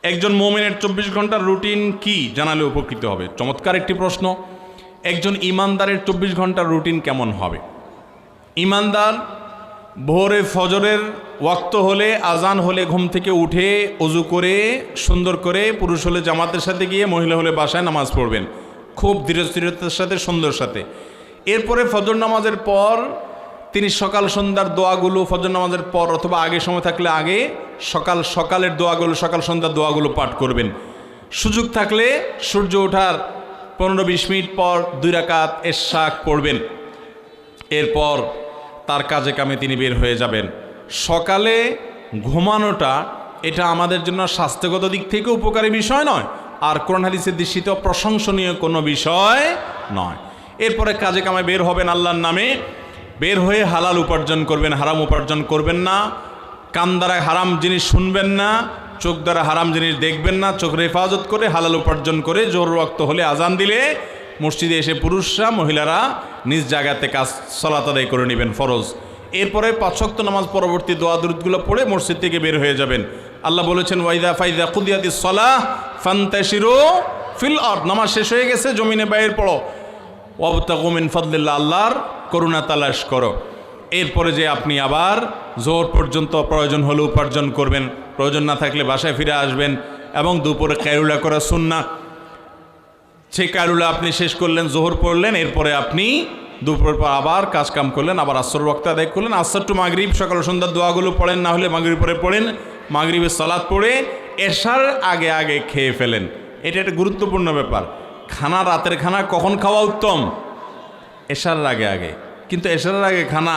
একজন মুমিনের 24 ঘন্টার রুটিন কি জানালে উপকৃত হবে? চমৎকার একটি প্রশ্ন। একজন ইমানদারের 24 ঘন্টার রুটিন কেমন হবে? ইমানদার ভোরে ফজরের ওয়াক্ত হলে, আজান হলে ঘুম থেকে উঠে ওযু করে সুন্দর করে, পুরুষ হলে জামাতের সাথে গিয়ে, মহিলা হলে বাসায় নামাজ পড়বেন খুব ধীরস্থিরতার সাথে, সুন্দর সাথে। এরপরে ফজর নামাজের পর তিনি সকাল সন্ধ্যার দোয়াগুলো ফজর নামাজের পর অথবা আগে সময় থাকলে আগে সকালের দোয়াগুলো, সকাল সন্ধ্যার দোয়াগুলো পাঠ করবেন। সুযোগ থাকলে সূর্য ওঠার 15-20 মিনিট পর 2 রাকাত ইশরাক পড়বেন। এরপর তার কাজে কামে তিনি বের হয়ে যাবেন। সকালে ঘুমানোটা এটা আমাদের জন্য স্বাস্থ্যগত দিক থেকে উপকারী বিষয় নয়, আর কোরআন হাদিসের দৃষ্টিতেও প্রশংসনীয় কোনো বিষয় নয়। এরপরে কাজে কামে বের হবেন আল্লাহর নামে। বের হয়ে হালাল উপার্জন করবেন, হারাম উপার্জন করবেন না। কান দ্বারা হারাম জিনিস শুনবেন না, চোখ দ্বারা হারাম জিনিস দেখবেন না। চোখের হেফাজত করে হালাল উপার্জন করে জোহর ওয়াক্ত হলে আজান দিলে মসজিদে এসে পুরুষরা, মহিলারা নিজ জায়গাতে কাজ সালাত আদায় করে নেবেন ফরজ। এরপরে 5 ওয়াক্ত নামাজ পরবর্তী দোয়া দুরূদগুলো পড়ে মসজিদ থেকে বের হয়ে যাবেন। আল্লাহ বলেছেন ওয়াইদা ফাইদা কুদিয়াতিস সালাহ ফান্তাশিরু ফিল আরদ, নামাজ শেষ হয়ে গেছে জমিনে বাইর পড়ো। ওয়াবতাগু মিন ফাদলিল্লাহ, আল্লাহর করুণা তালাশ করো। এরপরে যে আপনি আবার জোহর পর্যন্ত প্রয়োজন হলে উপার্জন করবেন, প্রয়োজন না থাকলে বাসায় ফিরে আসবেন। এবং দুপুরে কায়রুলা করা সুন্নাহ, সেই কায়রুলা আপনি শেষ করলেন, জোহর পড়লেন, এরপরে আপনি দুপুরের পর আবার কাজ কাম করলেন, আবার আসর ওয়াক্ত আদায় করলেন। আসর টু মাগরিব সকাল সন্ধ্যার দোয়াগুলো পড়েন, না হলে মাগরিব পরে পড়েন। মাগরিবের সালাত পড়ে এশার আগে আগে খেয়ে ফেলেন। এটা একটা গুরুত্বপূর্ণ ব্যাপার। খানা, রাতের খানা কখন খাওয়া উত্তম? এশার আগে আগে। কিন্তু এশার আগে খানা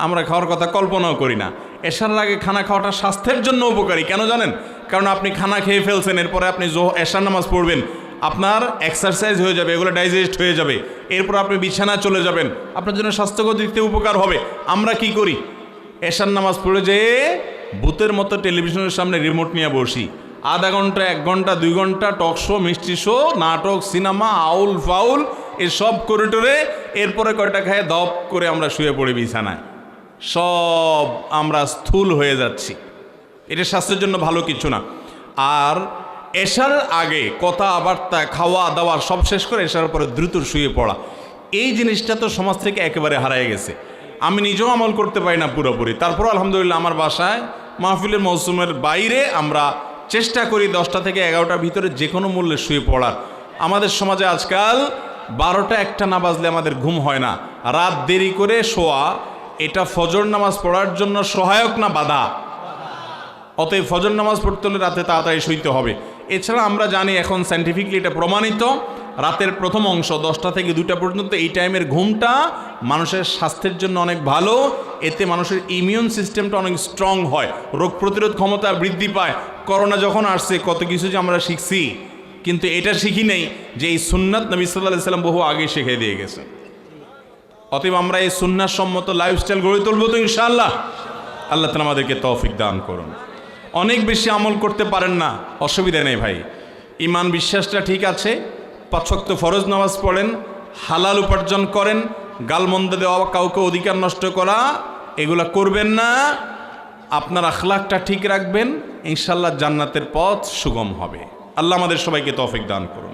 আমরা খাওয়ার কথা কল্পনাও করি না। এশার আগে খানা খাওয়াটা স্বাস্থ্যের জন্য উপকারী। কেন জানেন? কারণ আপনি খানা খেয়ে ফেলছেন, এরপরে আপনি এশার নামাজ পড়বেন, আপনার এক্সারসাইজ হয়ে যাবে, এগুলো ডাইজেস্ট হয়ে যাবে। এরপর আপনি বিছানা চলে যাবেন, আপনার জন্য স্বাস্থ্যগত দিক থেকে উপকার হবে। আমরা কি করি? এশার নামাজ পড়ে যেয়ে ভূতের মতো টেলিভিশনের সামনে রিমোট নিয়ে বসি। আধা ঘন্টা, 1 ঘন্টা, 2 ঘন্টা টক শো, মিষ্টি শো, নাটক, সিনেমা, আউল ফাউল এসব করে টোরে এরপরে কয়টা খায় দপ করে আমরা শুয়ে পড়ি বিছানায়। সব আমরা স্থূল হয়ে যাচ্ছি। এটা স্বাস্থ্যের জন্য ভালো কিছু না। আর এশার আগে কথাবার্তা, খাওয়া দাওয়া সব শেষ করে এশার পরে দ্রুত শুয়ে পড়া, এই জিনিসটা তো সমাজ থেকে একেবারে হারায় গেছে। আমি নিজেও আমল করতে পারি না পুরোপুরি। তারপর আলহামদুলিল্লাহ আমার বাসায় মাহফিলের মৌসুমের বাইরে আমরা চেষ্টা করি 10টা থেকে 11টার ভিতরে যে কোনো মূল্যে শুয়ে পড়ার। আমাদের সমাজে আজকাল 12টা 1টা না বাজলে আমাদের ঘুম হয় না। রাত দেরি করে শোয়া এটা ফজর নামাজ পড়ার জন্য সহায়ক না বাধা? অতএব ফজর নামাজ পড়তে হলে রাতে তাড়াতাড়ি শুইতে হবে। এছাড়া আমরা জানি এখন সায়েন্টিফিকলি এটা প্রমাণিত, রাতের প্রথম অংশ 10টা থেকে 2টা পর্যন্ত এই টাইমের ঘুমটা মানুষের স্বাস্থ্যের জন্য অনেক ভালো। এতে মানুষের ইমিউন সিস্টেমটা অনেক স্ট্রং হয়, রোগ প্রতিরোধ ক্ষমতা বৃদ্ধি পায়। করোনা যখন আসছে কত কিছু যে আমরা শিখছি, কিন্তু এটা শিখি নেই যে এই সুন্নাত নবী সাল্লাল্লাহু আলাইহি ওয়াসাল্লাম বহু আগে শিখিয়ে দিয়ে গেছে। অতএব আমরা এই সুন্নাত সম্মত লাইফস্টাইল গড়ে তুলবো তো ইনশাআল্লাহ। আল্লাহ তাআলা আমাদেরকে তৌফিক দান করুন। অনেক বেশি আমল করতে পারেন না, অসুবিধা নেই ভাই। ইমান বিশ্বাসটা ঠিক আছে, 5 ওয়াক্ত ফরজ নামাজ পড়েন, হালাল উপার্জন করেন, গালমন্দ দেওয়া, কাউকে অধিকার নষ্ট করা এগুলা করবেন না। আপনার আখলাকটা ঠিক রাখবেন, ইনশাআল্লাহ জান্নাতের পথ সুগম হবে। আল্লাহ আমাদের সবাইকে তৌফিক দান করুন।